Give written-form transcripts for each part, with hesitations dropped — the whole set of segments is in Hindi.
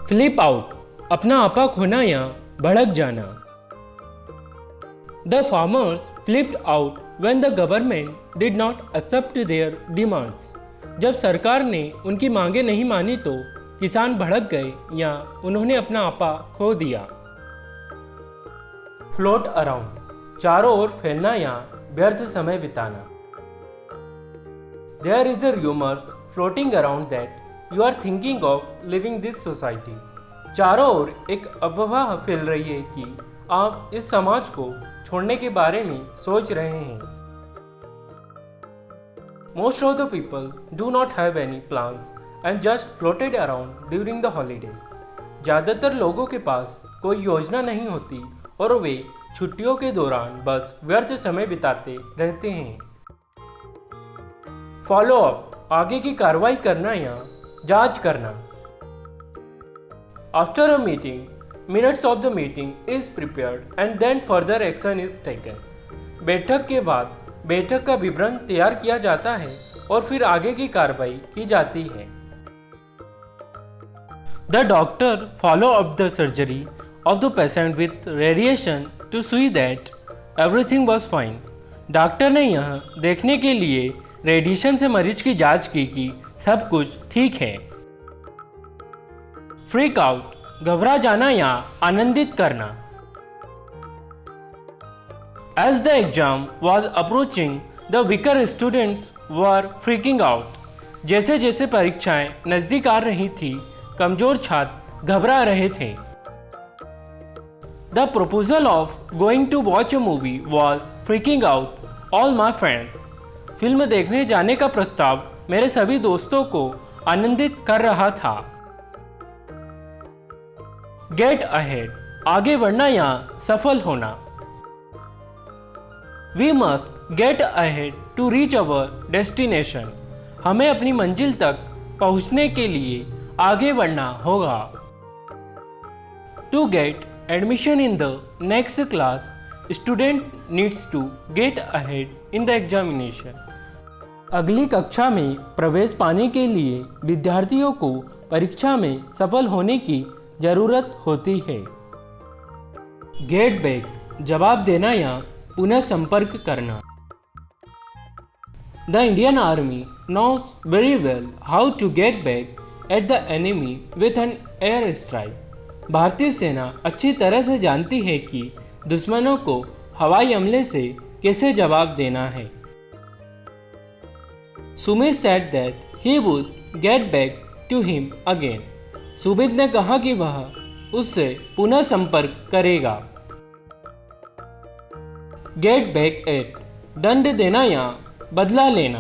फ्लिप आउट, अपना आपा खोना या भड़क जाना। The farmers flipped out when the government did not accept their demands. जब सरकार ने उनकी मांगें नहीं मानी तो किसान भड़क गए या उन्होंने अपना आपा खो दिया। फ्लोट अराउंड, चारों ओर फैलना या व्यर्थ समय बिताना। There is a rumours floating around that you are thinking of leaving this society. चारों ओर एक अफवाह फैल रही है कि आप इस समाज को छोड़ने के बारे में सोच रहे हैं। Most of the people do not have any plans and just floated around during the holidays. ज़्यादातर लोगों के पास कोई योजना नहीं होती और वे छुट्टियों के दौरान बस व्यर्थ समय बिताते रहते हैं। फॉलो अप, आगे की कार्रवाई करना या जांच करना। After a meeting, minutes of the meeting is prepared and then further action is taken. बैठक के बाद बैठक का विवरण तैयार किया जाता है और फिर आगे की कार्रवाई की जाती है। The doctor follow up the surgery of the patient with radiation to see that everything was fine. Doctor ने यह देखने के लिए रेडिएशन से मरीज की जांच की कि सब कुछ ठीक है। फ्रीक आउट, घबरा जाना या आनंदित करना। As the exam was approaching, the weaker students were freaking out. जैसे जैसे परीक्षाएं नजदीक आ रही थी, कमजोर छात्र घबरा रहे थे। The proposal of going to watch a movie was freaking out all my friends. Film देखने जाने का प्रस्ताव मेरे सभी दोस्तों को आनंदित कर रहा था। Get ahead, आगे बढ़ना या सफल होना। We must get ahead to reach our destination. हमें अपनी मंजिल तक पहुंचने के लिए आगे बढ़ना होगा। To get admission in the next class, student needs to get ahead in the examination. अगली कक्षा में प्रवेश पाने के लिए विद्यार्थियों को परीक्षा में सफल होने की जरूरत होती है। गेट बैक, जवाब देना या पुनः संपर्क करना। The Indian army knows very well how to get back at the enemy with an air strike. भारतीय सेना अच्छी तरह से जानती है कि दुश्मनों को हवाई हमले से कैसे जवाब देना है। Sumit said that he would get back to him again. Sumit ने कहा कि वह उससे पुनः संपर्क करेगा। गेट बैक एट, दंड देना या बदला लेना।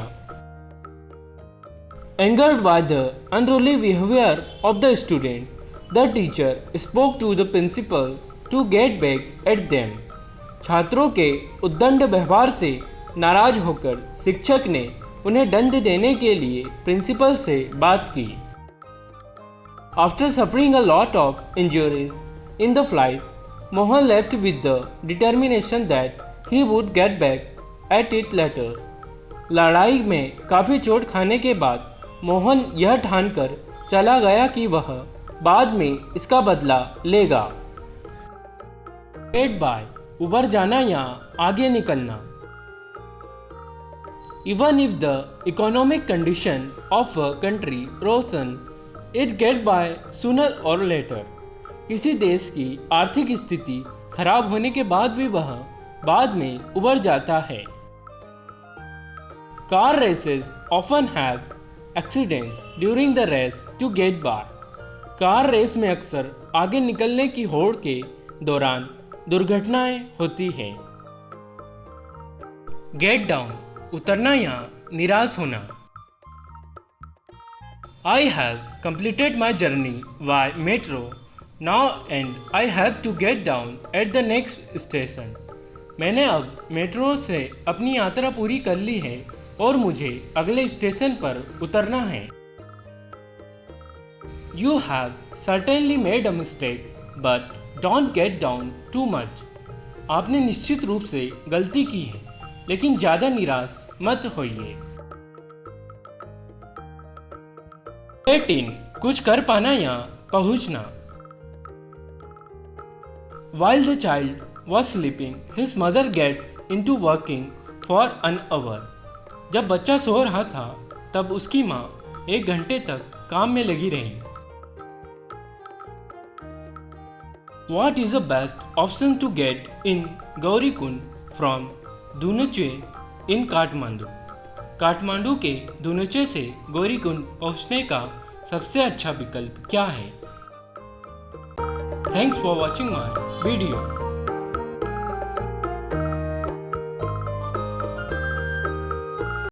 Angered by the unruly behaviour of the student, the teacher spoke to the principal to get back at them. छात्रों के उद्दंड व्यवहार से नाराज होकर शिक्षक ने उन्हें दंड देने के लिए प्रिंसिपल से बात की। After suffering a lot of injuries in the flight, Mohan left with the determination that he would get back at it later. लड़ाई में काफ़ी चोट खाने के बाद मोहन यह ठानकर चला गया कि वह बाद में इसका बदला लेगा। Get by, उबर जाना या आगे निकलना। Even if the economic condition of a country worsen, it get by sooner or later. किसी देश की आर्थिक स्थिति खराब होने के बाद भी वह बाद में उबर जाता है। Car races often have accidents during the race to get by. Car race में अक्सर आगे निकलने की होड़ के दौरान दुर्घटनाएं होती हैं। Get down, उतरना या निराश होना। I have completed my journey by metro now and I have to get down at the next station. मैंने अब मेट्रो से अपनी यात्रा पूरी कर ली है और मुझे अगले स्टेशन पर उतरना है। You have certainly made a mistake, but don't get down too much. आपने निश्चित रूप से गलती की है, लेकिन ज़्यादा निराश मत होइए। 18, कुछ कर पाना या पहुंचना। While the child was sleeping, his mother gets into working for an hour. जब बच्चा सो रहा था तब उसकी माँ 1 घंटे तक काम में लगी रही. What is the best option to get in Gaurikund from Dunache in Kathmandu? Kathmandu के दुनचे से गौरीकुंड पहुंचने का सबसे अच्छा विकल्प क्या है? Thanks for watching my video.